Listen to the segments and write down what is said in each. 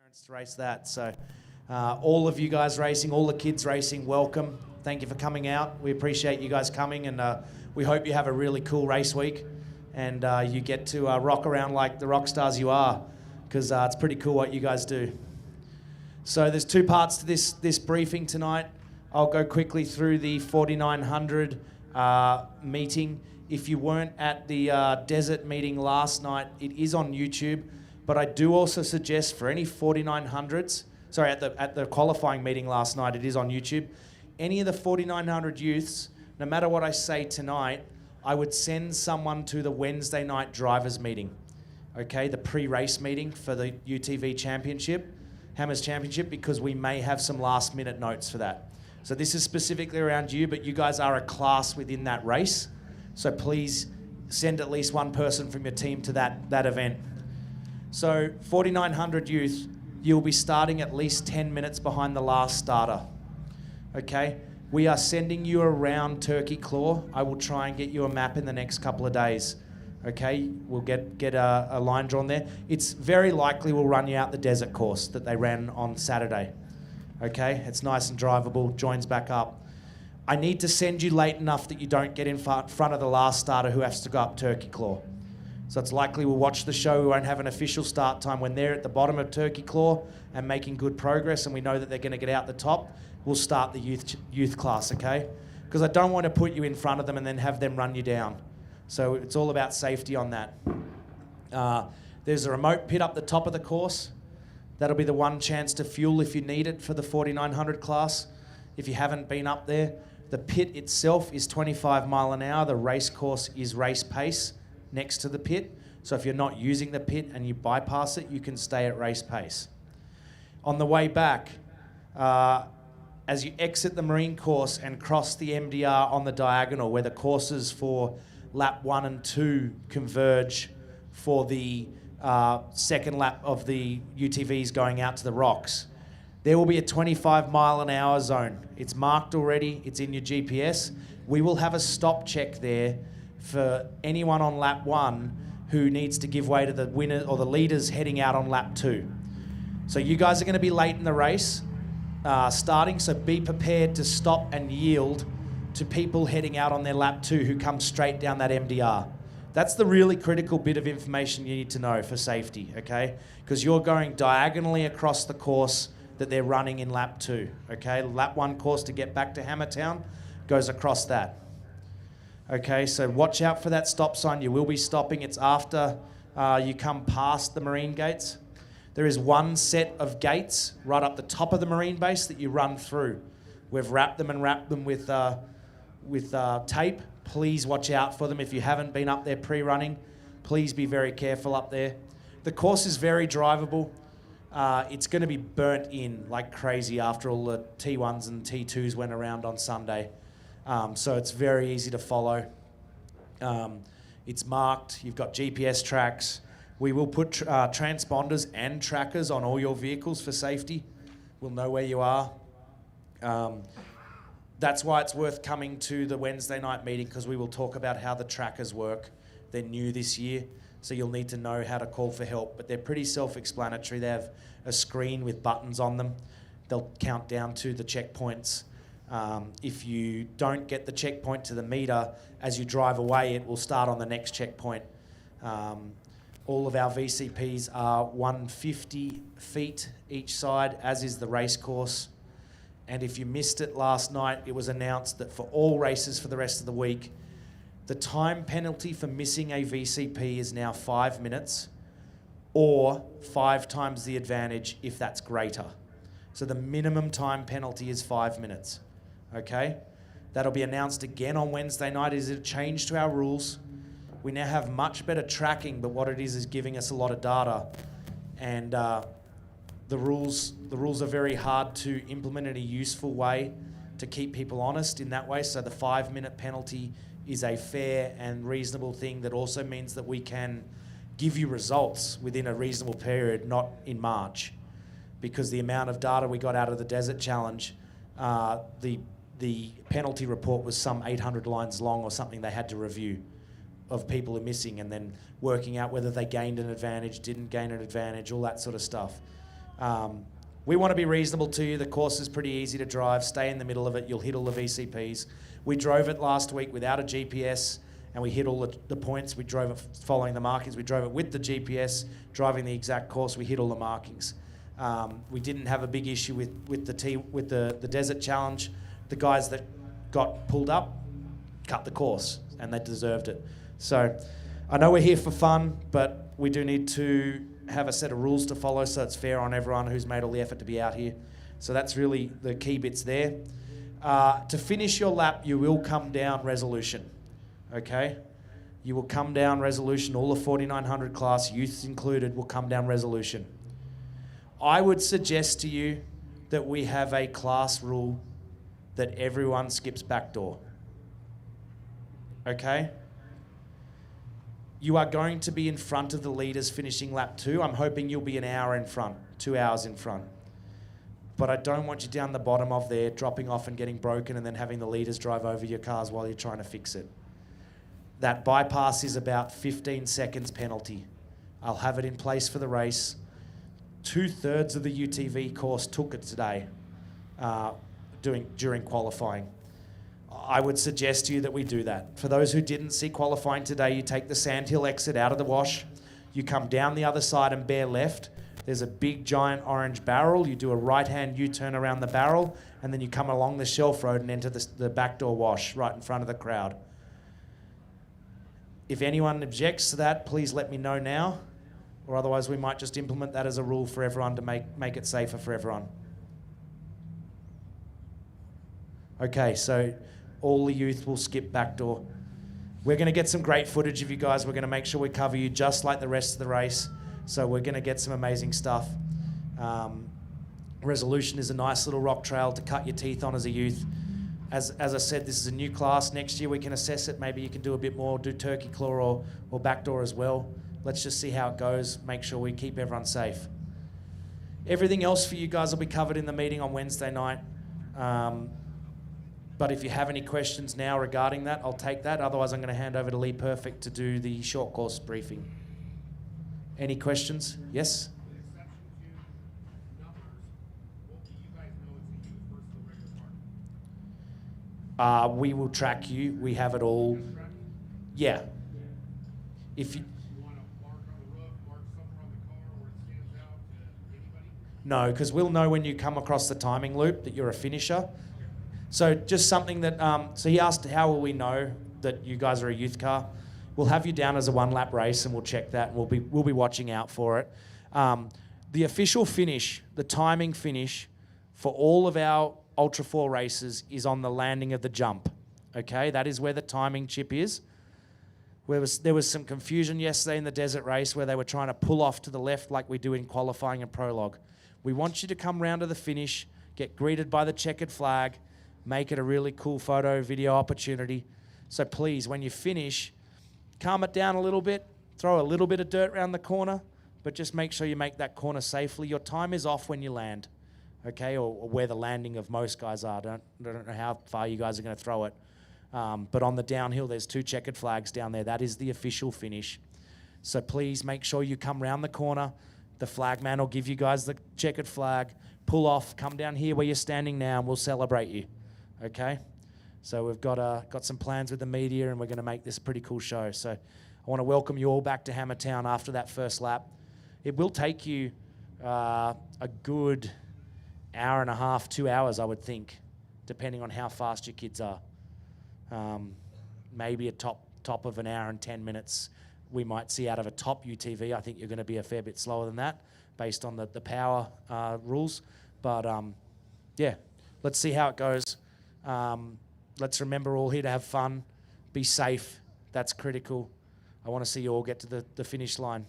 To race that. So all of you guys racing, all the kids racing, welcome. Thank you for coming out. We appreciate you guys coming, and we hope you have a really cool race week and you get to rock around like the rock stars you are, because it's pretty cool what you guys do. So there's two parts to this briefing tonight. I'll go quickly through the 4900 meeting. If you weren't at the desert meeting last night, it is on YouTube. But I do also suggest for any 4900s, sorry, at the qualifying meeting last night, it is on YouTube. Any of the 4900 youths, no matter what I say tonight, I would send someone to the Wednesday night drivers meeting, okay, the pre-race meeting for the UTV Championship, Hammers Championship, because we may have some last minute notes for that. So this is specifically around you, but you guys are a class within that race. So please send at least one person from your team to that event. So 4900 youth, you'll be starting at least 10 minutes behind the last starter, okay? We are sending you around Turkey Claw. I will try and get you a map in the next couple of days, okay? We'll get a line drawn there. It's very likely we'll run you out the desert course that they ran on Saturday, okay? It's nice and drivable, joins back up. I need to send you late enough that you don't get in front of the last starter who has to go up Turkey Claw. So it's likely we'll watch the show. We won't have an official start time. When they're at the bottom of Turkey Claw and making good progress and we know that they're going to get out the top, we'll start the youth class, okay? Because I don't want to put you in front of them and then have them run you down. So it's all about safety on that. There's a remote pit up the top of the course. That'll be the one chance to fuel if you need it for the 4900 class. If you haven't been up there, the pit itself is 25 mile an hour. The race course is race pace next to the pit. So if you're not using the pit and you bypass it, you can stay at race pace. On the way back, as you exit the marine course and cross the MDR on the diagonal where the courses for lap 1 and 2 converge for the second lap of the UTVs going out to the rocks, there will be a 25 mile an hour zone. It's marked already, it's in your GPS. We will have a stop check there for anyone on lap 1 who needs to give way to the winner or the leaders heading out on lap 2. So you guys are going to be late in the race starting, so be prepared to stop and yield to people heading out on their lap 2 who come straight down that MDR. That's the really critical bit of information you need to know for safety, okay? Because you're going diagonally across the course that they're running in lap 2, okay? Lap 1 course to get back to Hammertown goes across that. Okay, so watch out for that stop sign. You will be stopping. It's after you come past the marine gates. There is one set of gates right up the top of the marine base that you run through. We've wrapped them with tape. Please watch out for them. If you haven't been up there pre-running, please be very careful up there. The course is very drivable. It's going to be burnt in like crazy after all the T1s and T2s went around on Sunday. So it's very easy to follow. It's marked. You've got GPS tracks. We will put transponders and trackers on all your vehicles for safety. We'll know where you are. That's why it's worth coming to the Wednesday night meeting, because we will talk about how the trackers work. They're new this year, so you'll need to know how to call for help. But they're pretty self-explanatory. They have a screen with buttons on them. They'll count down to the checkpoints. If you don't get the checkpoint to the meter, as you drive away, it will start on the next checkpoint. All of our VCPs are 150 feet each side, as is the race course. And if you missed it last night, it was announced that for all races for the rest of the week, the time penalty for missing a VCP is now 5 minutes, or 5 times the advantage if that's greater. So the minimum time penalty is 5 minutes. Okay, that'll be announced again on Wednesday night. Is a change to our rules. We now have much better tracking, but what it is giving us a lot of data, and the rules are very hard to implement in a useful way to keep people honest in that way. So the 5 minute penalty is a fair and reasonable thing that also means that we can give you results within a reasonable period, not in March, because the amount of data we got out of the Desert Challenge, the penalty report was some 800 lines long or something they had to review of people who are missing, and then working out whether they gained an advantage, didn't gain an advantage, all that sort of stuff. We want to be reasonable to you. The course is pretty easy to drive. Stay in the middle of it. You'll hit all the VCPs. We drove it last week without a GPS, and we hit all the points. We drove it following the markings. We drove it with the GPS, driving the exact course. We hit all the markings. We didn't have a big issue with the desert challenge. The guys that got pulled up cut the course, and they deserved it. So I know we're here for fun, but we do need to have a set of rules to follow so it's fair on everyone who's made all the effort to be out here. So that's really the key bits there. To finish your lap, you will come down resolution, okay? You will come down resolution. All the 4900 class, youths included, will come down resolution. I would suggest to you that we have a class rule that everyone skips backdoor, okay? You are going to be in front of the leaders finishing lap 2. I'm hoping you'll be an hour in front, 2 hours in front. But I don't want you down the bottom of there, dropping off and getting broken and then having the leaders drive over your cars while you're trying to fix it. That bypass is about 15 seconds penalty. I'll have it in place for the race. 2/3 of the UTV course took it today during qualifying. I would suggest to you that we do that. For those who didn't see qualifying today, you take the Sandhill exit out of the wash, you come down the other side and bear left. There's a big giant orange barrel. You do a right-hand U-turn around the barrel, and then you come along the shelf road and enter the backdoor wash right in front of the crowd. If anyone objects to that, please let me know now, or otherwise we might just implement that as a rule for everyone to make it safer for everyone. Okay, so all the youth will skip backdoor. We're going to get some great footage of you guys. We're going to make sure we cover you just like the rest of the race. So we're going to get some amazing stuff. Resolution is a nice little rock trail to cut your teeth on as a youth. As I said, this is a new class. Next year we can assess it. Maybe you can do a bit more, do turkey claw or backdoor as well. Let's just see how it goes. Make sure we keep everyone safe. Everything else for you guys will be covered in the meeting on Wednesday night. But if you have any questions now regarding that, I'll take that. Otherwise, I'm going to hand over to Lee Perfect to do the short course briefing. Any questions? Yes? With exception to numbers, what do you guys know is the youth versus the regular mark? We will track you. We have it all. Yeah. If you... You want to mark on the roof, mark somewhere on the car where it stands out to anybody? No, because we'll know when you come across the timing loop that you're a finisher. So just something that, so he asked, how will we know that you guys are a youth car? We'll have you down as a one-lap race and we'll check that and we'll be watching out for it. The official finish, the timing finish for all of our Ultra 4 races is on the landing of the jump, okay? That is where the timing chip is. There was some confusion yesterday in the desert race where they were trying to pull off to the left like we do in qualifying and prologue. We want you to come round to the finish, get greeted by the checkered flag, make it a really cool photo, video opportunity. So please, when you finish, calm it down a little bit, throw a little bit of dirt around the corner, but just make sure you make that corner safely. Your time is off when you land, okay, or where the landing of most guys are. Don't know how far you guys are going to throw it. But on the downhill, there's 2 checkered flags down there. That is the official finish. So please make sure you come round the corner. The flag man will give you guys the checkered flag. Pull off, come down here where you're standing now, and we'll celebrate you. Okay, so we've got some plans with the media, and we're going to make this a pretty cool show. So I want to welcome you all back to Hammertown after that first lap. It will take you a good hour and a half, 2 hours, I would think, depending on how fast your kids are. Maybe a top of an hour and 10 minutes we might see out of a top UTV. I think you're going to be a fair bit slower than that based on the power rules. But yeah, let's see how it goes. Let's remember, all here to have fun, be safe. That's critical. I want to see you all get to the finish line.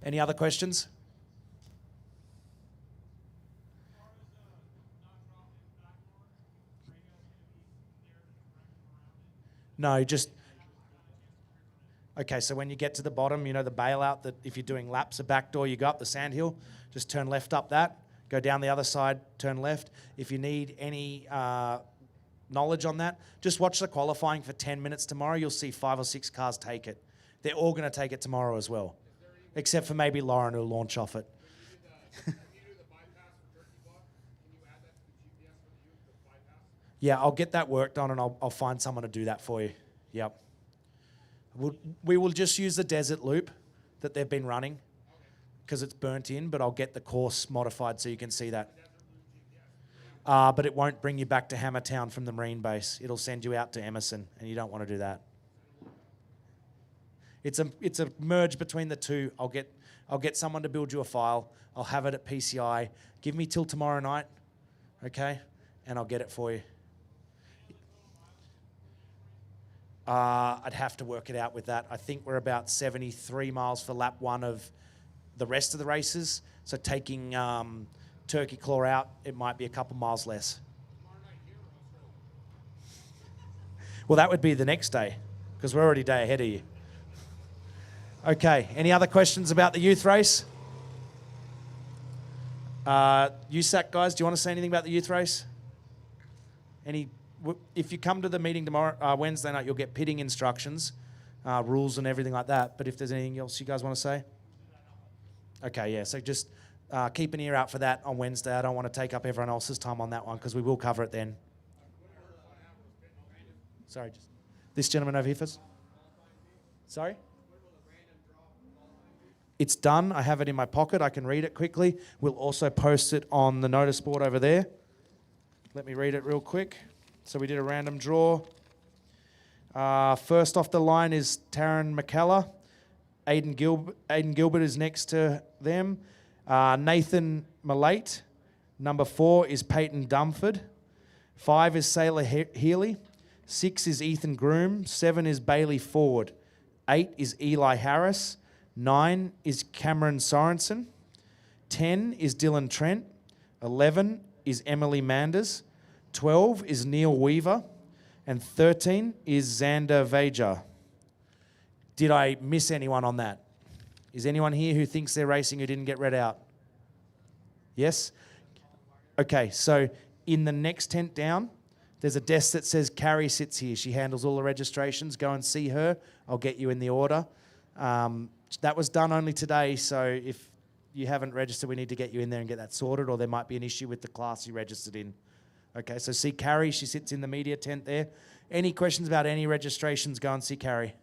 Any other questions? No, just... Okay, so when you get to the bottom, you know the bailout that if you're doing laps, a back door, you go up the sandhill, just turn left up that, go down the other side, turn left. If you need any knowledge on that, just watch the qualifying for 10 minutes tomorrow. You'll see 5 or 6 cars take it. They're all going to take it tomorrow as well, except for maybe Lauren who'll launch off it. If you do the bypass for Turkey Block, can you add that to the GPS for the youth, the bypass? Yeah, I'll get that worked on and I'll find someone to do that for you. Yep. We will just use the desert loop that they've been running because it's burnt in, but I'll get the course modified so you can see that. But it won't bring you back to Hammertown from the Marine base. It'll send you out to Emerson, and you don't want to do that. It's a merge between the two. I'll get someone to build you a file. I'll have it at PCI. Give me till tomorrow night, okay? And I'll get it for you. I'd have to work it out with that. I think we're about 73 miles for lap one of the rest of the races. So taking Turkey Claw out, it might be a couple miles less. Well, that would be the next day because we're already a day ahead of you. Okay, any other questions about the youth race? USAC guys, do you want to say anything about the youth race? If you come to the meeting tomorrow, Wednesday night, you'll get pitting instructions, rules and everything like that. But if there's anything else you guys want to say? Okay, yeah, so just keep an ear out for that on Wednesday. I don't want to take up everyone else's time on that one because we will cover it then. Sorry, just this gentleman over here first. Sorry? It's done. I have it in my pocket. I can read it quickly. We'll also post it on the notice board over there. Let me read it real quick. So we did a random draw. First off the line is Taryn McKellar. Aiden Gilbert is next to them. Nathan Malate. Number 4 is Peyton Dumford. 5 is Sailor Healy. 6 is Ethan Groom. 7 is Bailey Ford. 8 is Eli Harris. 9 is Cameron Sorensen. 10 is Dylan Trent. 11 is Emily Manders. 12 is Neil Weaver. And 13 is Xander Vaja. Did I miss anyone on that? Is anyone here who thinks they're racing who didn't get read out? Yes? Okay, so in the next tent down, there's a desk that says Carrie sits here. She handles all the registrations. Go and see her. I'll get you in the order. That was done only today, so if you haven't registered, we need to get you in there and get that sorted, or there might be an issue with the class you registered in. Okay, so see Carrie. She sits in the media tent there. Any questions about any registrations, go and see Carrie.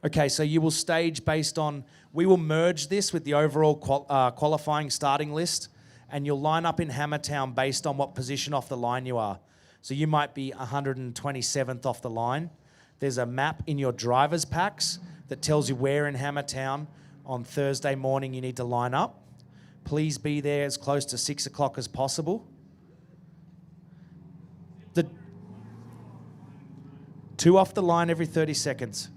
Okay, so you will stage based on, we will merge this with the overall qualifying starting list, and you'll line up in Hammertown based on what position off the line you are. So you might be 127th off the line. There's a map in your driver's packs that tells you where in Hammertown on Thursday morning you need to line up. Please be there as close to 6 o'clock as possible. The 2 off the line every 30 seconds.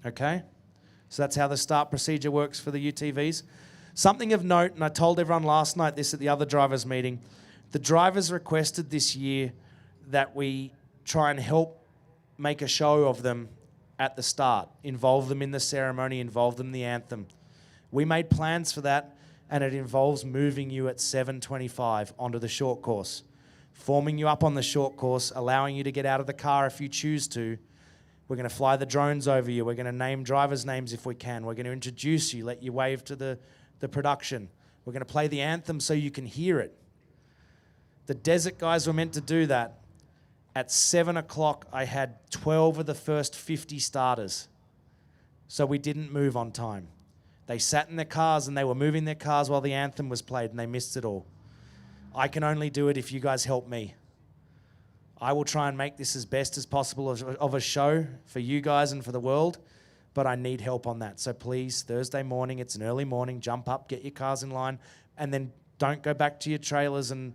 Okay? So that's how the start procedure works for the UTVs. Something of note, and I told everyone last night this at the other drivers' meeting, the drivers requested this year that we try and help make a show of them at the start, involve them in the ceremony, involve them in the anthem. We made plans for that, and it involves moving you at 7:25 onto the short course, forming you up on the short course, allowing you to get out of the car if you choose to. We're going to fly the drones over you. We're going to name drivers' names if we can. We're going to introduce you, let you wave to the production. We're going to play the anthem so you can hear it. The desert guys were meant to do that. At 7 o'clock, I had 12 of the first 50 starters. So we didn't move on time. They sat in their cars and they were moving their cars while the anthem was played and they missed it all. I can only do it if you guys help me. I will try and make this as best as possible of a show for you guys and for the world, but I need help on that. So please, Thursday morning, it's an early morning, jump up, get your cars in line, and then don't go back to your trailers and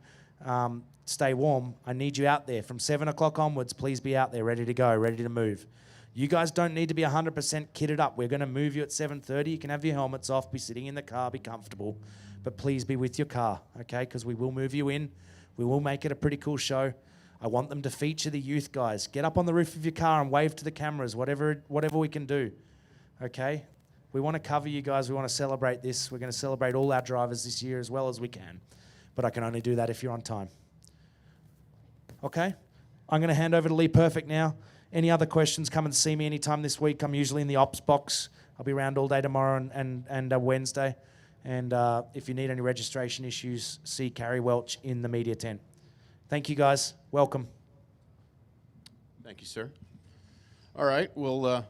stay warm. I need you out there. From 7 o'clock onwards, please be out there, ready to go, ready to move. You guys don't need to be 100% kitted up. We're going to move you at 7:30. You can have your helmets off, be sitting in the car, be comfortable, but please be with your car, okay? Because we will move you in. We will make it a pretty cool show. I want them to feature the youth guys. Get up on the roof of your car and wave to the cameras, whatever we can do, okay? We want to cover you guys. We want to celebrate this. We're going to celebrate all our drivers this year as well as we can, but I can only do that if you're on time. Okay? I'm going to hand over to Lee Perfect now. Any other questions, come and see me anytime this week. I'm usually in the ops box I'll be around all day tomorrow and Wednesday. And if you need any registration issues, see Carrie Welch in the media tent. Thank you, guys. Welcome. Thank you, sir. All right, we'll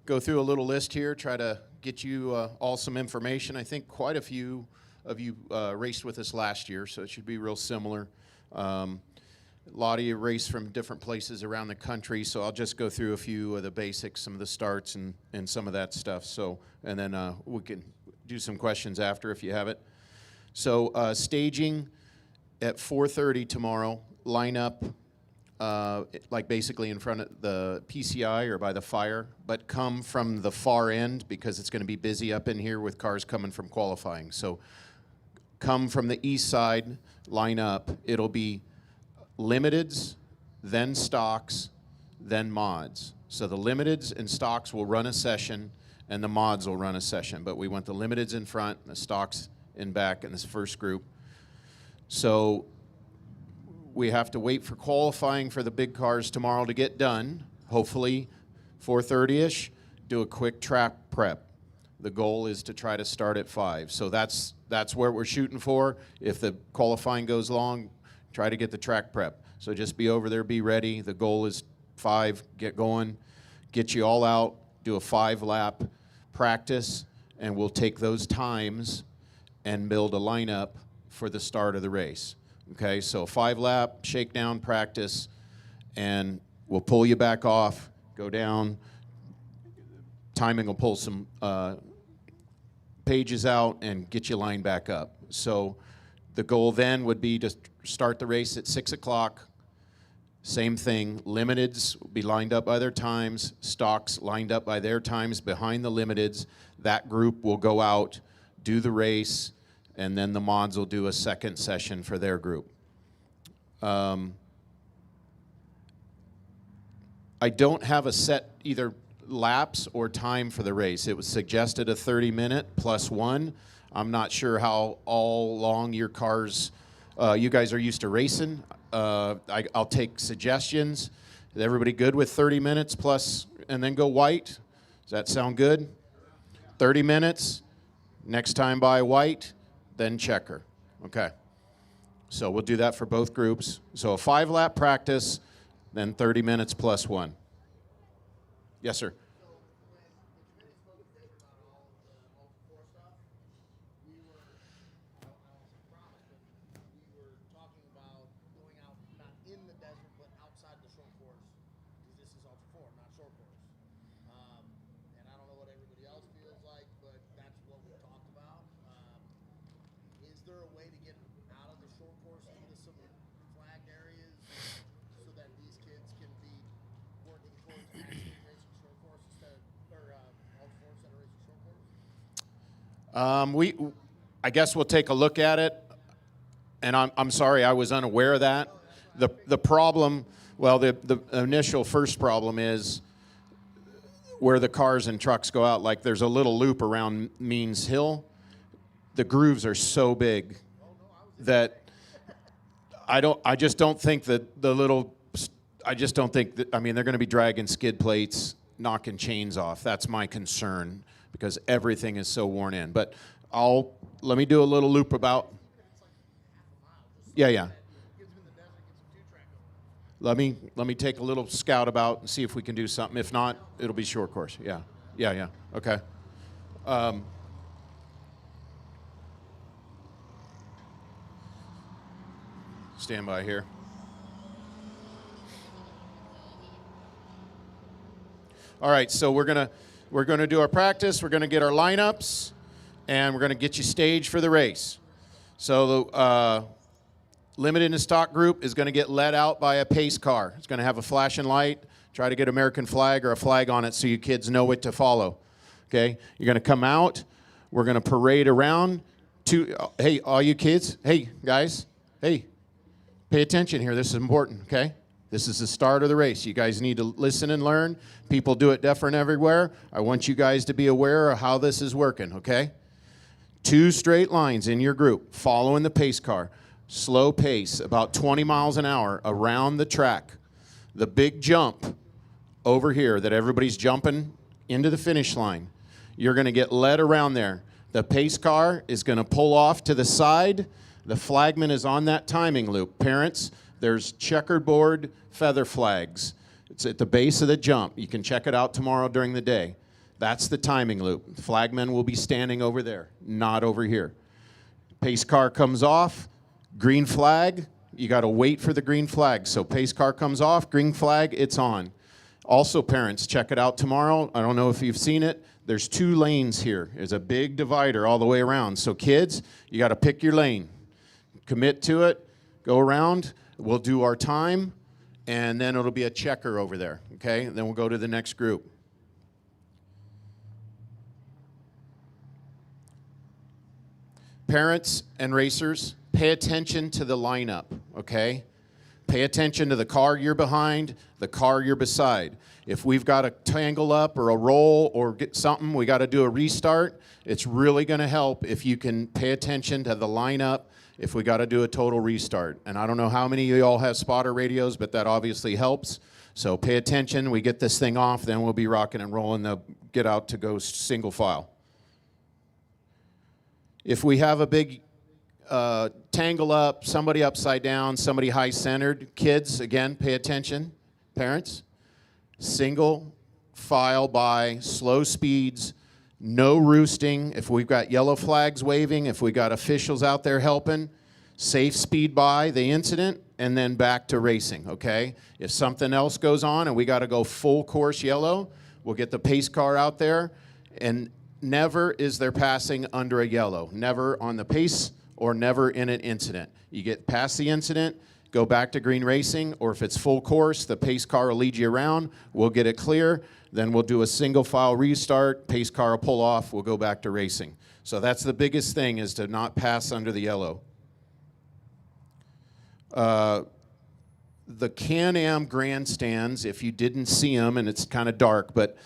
go through a little list here, try to get you all some information. I think quite a few of you raced with us last year, so it should be real similar. A lot of you raced from different places around the country, so I'll just go through a few of the basics, some of the starts and some of that stuff. So, and then we can do some questions after if you have it. So staging at 4:30 tomorrow, line up like basically in front of the PCI or by the fire, but come from the far end because it's going to be busy up in here with cars coming from qualifying. So come from the east side, line up. It'll be limiteds, then stocks, then mods. So the limiteds and stocks will run a session, and the mods will run a session. But we want the limiteds in front, and the stocks in back in this first group. So we have to wait for qualifying for the big cars tomorrow to get done. Hopefully 4:30-ish, do a quick track prep. The goal is to try to start at 5. So that's where we're shooting for. If the qualifying goes long, try to get the track prep. So just be over there, be ready. The goal is 5, get going, get you all out, do a 5-lap practice, and we'll take those times and build a lineup for the start of the race. Okay, so 5-lap shakedown practice, and we'll pull you back off, go down. Timing will pull some pages out and get you lined back up. So the goal then would be to start the race at 6 o'clock. Same thing, limiteds will be lined up by their times, stocks lined up by their times behind the limiteds. That group will go out, do the race, and then the mods will do a second session for their group. I don't have a set either laps or time for the race. It was suggested a 30-minute plus 1. I'm not sure how all long your cars, you guys are used to racing. I'll take suggestions. Is everybody good with 30 minutes plus and then go white? Does that sound good? 30 minutes, next time by white, then checker. Okay. So we'll do that for both groups. So a 5-lap practice, then 30 minutes plus 1. Yes, sir. I guess we'll take a look at it, and I'm sorry I was unaware of that. The problem, well, the initial first problem is where the cars and trucks go out. Like there's a little loop around Means Hill. The grooves are so big that I just don't think that the little. I just don't think that. I mean, they're going to be dragging skid plates, knocking chains off. That's my concern, because everything is so worn in. But let me do a little loop about. Yeah. Let me take a little scout about and see if we can do something. If not, it'll be short course. Yeah. Okay. Stand by here. All right, so we're gonna do our practice. We're gonna get our lineups, and we're gonna get you staged for the race. So the limited and stock group is gonna get led out by a pace car. It's gonna have a flashing light. Try to get American flag or a flag on it so you kids know what to follow. Okay, you're gonna come out. We're gonna parade around. Hey, all you kids. Hey, guys. Hey, pay attention here. This is important. Okay. This is the start of the race. You guys need to listen and learn. People do it different everywhere. I want you guys to be aware of how this is working, okay? 2 straight lines in your group, following the pace car. Slow pace, about 20 miles an hour around the track. The big jump over here that everybody's jumping into the finish line. You're going to get led around there. The pace car is going to pull off to the side. The flagman is on that timing loop. Parents, there's checkerboard feather flags. It's at the base of the jump. You can check it out tomorrow during the day. That's the timing loop. Flagman will be standing over there, not over here. Pace car comes off, green flag. You got to wait for the green flag. So pace car comes off, green flag, it's on. Also, parents, check it out tomorrow. I don't know if you've seen it. There's 2 lanes here. There's a big divider all the way around. So kids, you got to pick your lane. Commit to it. Go around. We'll do our time, and then it'll be a checker over there, okay? And then we'll go to the next group. Parents and racers, pay attention to the lineup, okay? Pay attention to the car you're behind, the car you're beside. If we've got a tangle up or a roll or get something, we got to do a restart, it's really going to help if you can pay attention to the lineup if we got to do a total restart. And I don't know how many of you all have spotter radios, but that obviously helps. So pay attention. We get this thing off, then we'll be rocking and rolling. They'll get out to go single file. If we have a big tangle up, somebody upside down, somebody high-centered, kids, again, pay attention. Parents, single file by, slow speeds, no roosting. If we've got yellow flags waving, if we got officials out there helping, safe speed by the incident, and then back to racing, okay? If something else goes on and we got to go full course yellow, we'll get the pace car out there, and never is there passing under a yellow. Never on the pace or never in an incident. You get past the incident, go back to green racing, or if it's full course, the pace car will lead you around. We'll get it clear. Then we'll do a single file restart. Pace car will pull off. We'll go back to racing. So that's the biggest thing, is to not pass under the yellow. The Can-Am grandstands, if you didn't see them, and it's kind of dark, but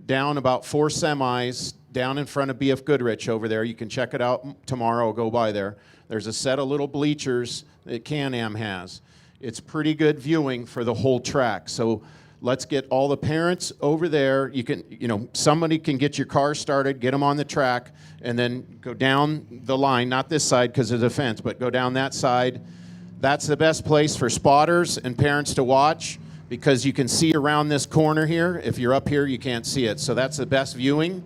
down about 4 semis, down in front of BF Goodrich over there. You can check it out tomorrow. Go by there. There's a set of little bleachers that Can-Am has. It's pretty good viewing for the whole track. So let's get all the parents over there. You can, somebody can get your car started, get them on the track, and then go down the line, not this side because of the fence, but go down that side. That's the best place for spotters and parents to watch, because you can see around this corner here. If you're up here, you can't see it. So that's the best viewing,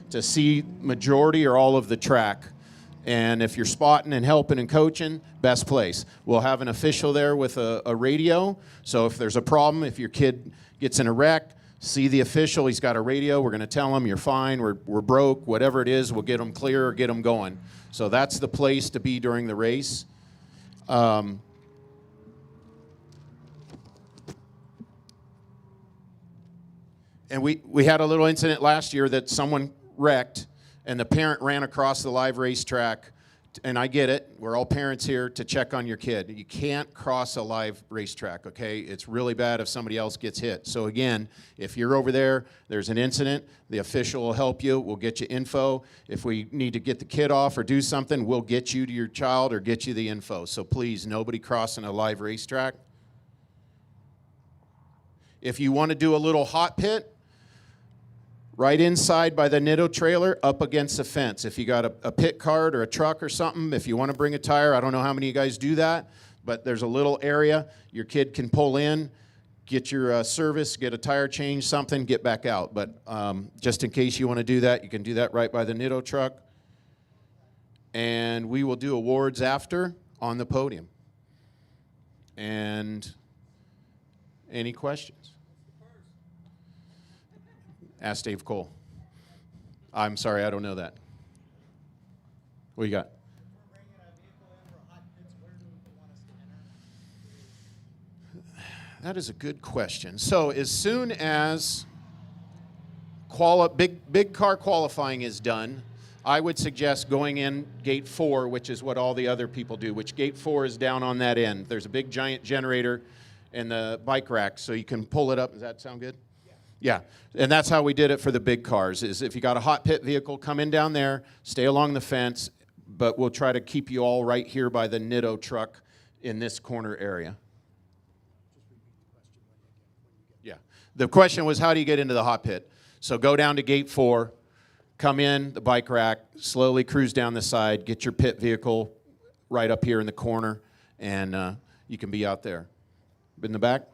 to see majority or all of the track. And if you're spotting and helping and coaching, best place. We'll have an official there with a radio. So if there's a problem, if your kid gets in a wreck, see the official, he's got a radio. We're going to tell him you're fine, we're broke, whatever it is, we'll get them clear or get them going. So that's the place to be during the race. And we had a little incident last year that someone wrecked, and the parent ran across the live racetrack. And I get it. We're all parents here to check on your kid. You can't cross a live racetrack, okay? It's really bad if somebody else gets hit. So again, if you're over there, there's an incident, the official will help you. We'll get you info. If we need to get the kid off or do something, we'll get you to your child or get you the info. So please, nobody crossing a live racetrack. If you want to do a little hot pit, right inside by the Nitto trailer, up against the fence. If you got a pit cart or a truck or something, if you want to bring a tire, I don't know how many of you guys do that, but there's a little area your kid can pull in, get your service, get a tire change, something, get back out. But just in case you want to do that, you can do that right by the Nitto truck. And we will do awards after on the podium. And any questions? Ask Dave Cole. I'm sorry, I don't know that. What you got? That is a good question. So as soon as big car qualifying is done, I would suggest going in gate 4, which is what all the other people do, which gate 4 is down on that end. There's a big giant generator in the bike rack, so you can pull it up. Does that sound good? Yeah, and that's how we did it for the big cars, is if you got a hot pit vehicle, come in down there, stay along the fence, but we'll try to keep you all right here by the Nitto truck in this corner area. Yeah, the question was, how do you get into the hot pit? So go down to gate 4, come in the bike rack, slowly cruise down the side, get your pit vehicle right up here in the corner, and you can be out there. In the back?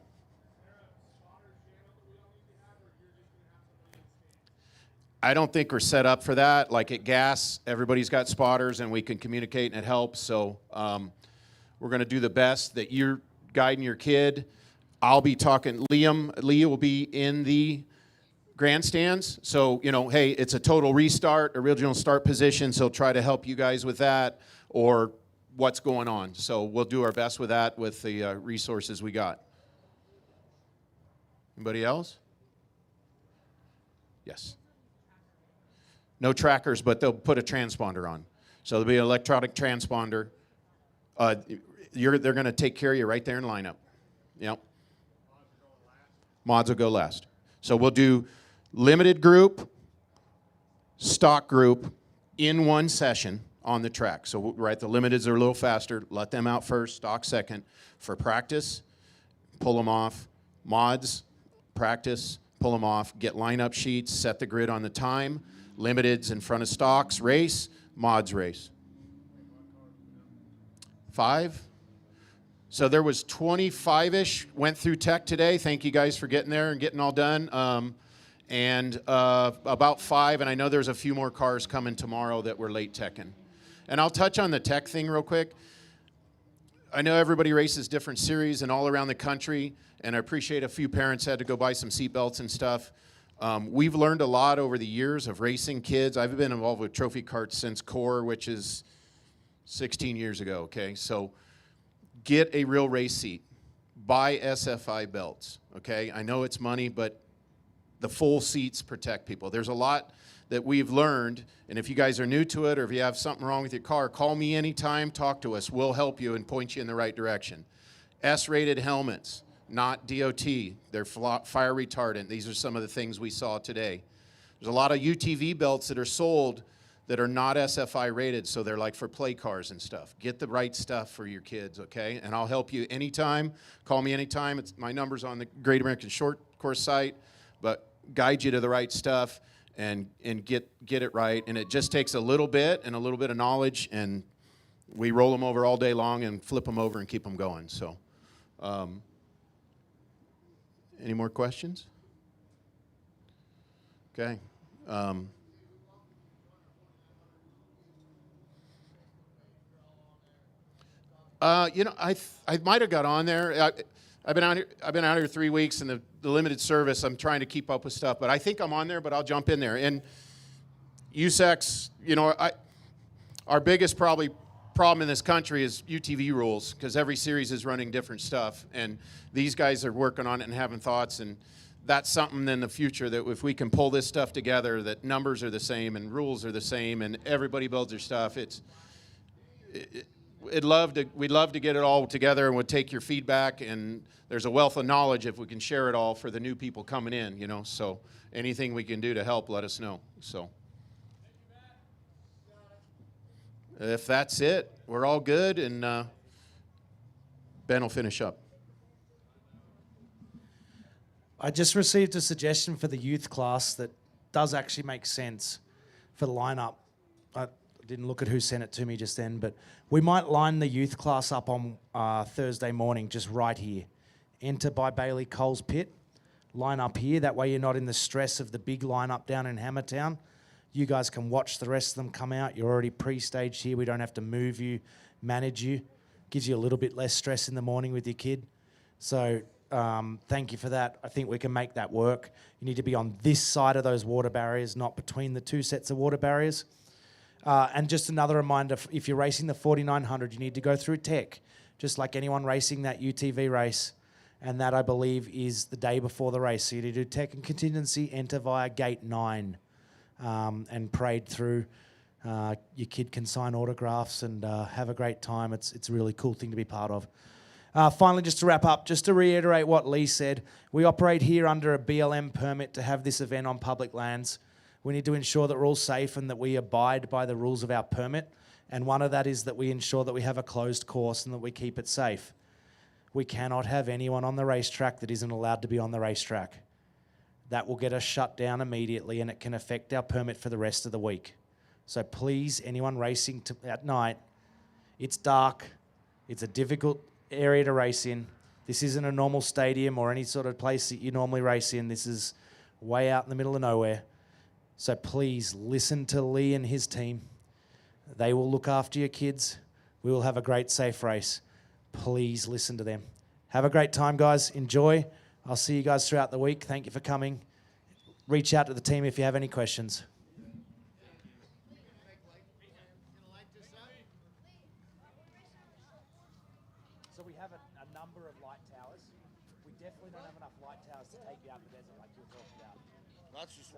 I don't think we're set up for that. Like at gas, everybody's got spotters, and we can communicate, and it helps. So we're going to do the best that you're guiding your kid. I'll be talking. Leah will be in the grandstands. So, hey, it's a total restart, original start position, so try to help you guys with that or what's going on. So we'll do our best with that with the resources we got. Anybody else? Yes. No trackers, but they'll put a transponder on. So there'll be an electronic transponder. They're going to take care of you right there in lineup. Yep. Mods will go last. So we'll do limited group, stock group in one session on the track. So right, the limiteds are a little faster. Let them out first, stock second. For practice, pull them off. Mods, practice, pull them off. Get lineup sheets, set the grid on the time. Limiteds in front of stocks, race. Mods, race. 5. So there was 25-ish went through tech today. Thank you guys for getting there and getting all done. And about 5, and I know there's a few more cars coming tomorrow that were late teching. And I'll touch on the tech thing real quick. I know everybody races different series and all around the country, and I appreciate a few parents had to go buy some seat belts and stuff. We've learned a lot over the years of racing kids. I've been involved with trophy carts since core, which is 16 years ago, okay? So get a real race seat. Buy SFI belts, okay? I know it's money, but the full seats protect people. There's a lot that we've learned, and if you guys are new to it or if you have something wrong with your car, call me anytime, talk to us. We'll help you and point you in the right direction. S-rated helmets, not DOT. They're fire retardant. These are some of the things we saw today. There's a lot of UTV belts that are sold that are not SFI rated, so they're like for play cars and stuff. Get the right stuff for your kids, okay? And I'll help you anytime. Call me anytime. My number's on the Great American Short Course site, but guide you to the right stuff and get it right. And it just takes a little bit and a little bit of knowledge, and we roll them over all day long and flip them over and keep them going. So any more questions? Okay. I might have got on there. I've been out here 3 weeks, and the limited service, I'm trying to keep up with stuff. But I think I'm on there, but I'll jump in there. And USACs, our biggest problem in this country is UTV rules, because every series is running different stuff. And these guys are working on it and having thoughts. And that's something in the future that if we can pull this stuff together, that numbers are the same and rules are the same and everybody builds their stuff, we'd love to get it all together, and would take your feedback, and there's a wealth of knowledge if we can share it all for the new people coming in, so anything we can do to help, let us know. So if that's it, we're all good, and Ben will finish up. I just received a suggestion for the youth class that does actually make sense for the lineup. I didn't look at who sent it to me just then, but we might line the youth class up on Thursday morning, just right here. Enter by Bailey Cole's pit, line up here. That way you're not in the stress of the big lineup down in Hammertown. You guys can watch the rest of them come out. You're already pre-staged here. We don't have to move you, manage you. Gives you a little bit less stress in the morning with your kid. So thank you for that. I think we can make that work. You need to be on this side of those water barriers, not between the two sets of water barriers. And just another reminder, if you're racing the 4900, you need to go through tech, just like anyone racing that UTV race. And that, I believe, is the day before the race. So you need to do tech and contingency, enter via gate 9, and parade through. Your kid can sign autographs and have a great time. It's a really cool thing to be part of. Finally, just to wrap up, just to reiterate what Lee said, we operate here under a BLM permit to have this event on public lands. We need to ensure that we're all safe and that we abide by the rules of our permit. And one of that is that we ensure that we have a closed course and that we keep it safe. We cannot have anyone on the racetrack that isn't allowed to be on the racetrack. that will get us shut down immediately, and it can affect our permit for the rest of the week. So please, anyone racing at night, it's dark, it's a difficult area to race in. This isn't a normal stadium or any sort of place that you normally race in. This is way out in the middle of nowhere. So please listen to Lee and his team. They will look after your kids. We will have a great, safe race. Please listen to them. Have a great time, guys. Enjoy. I'll see you guys throughout the week. Thank you for coming. Reach out to the team if you have any questions. So we have a number of light towers. We definitely don't have enough light towers to take you out the desert like you were talking about. That's just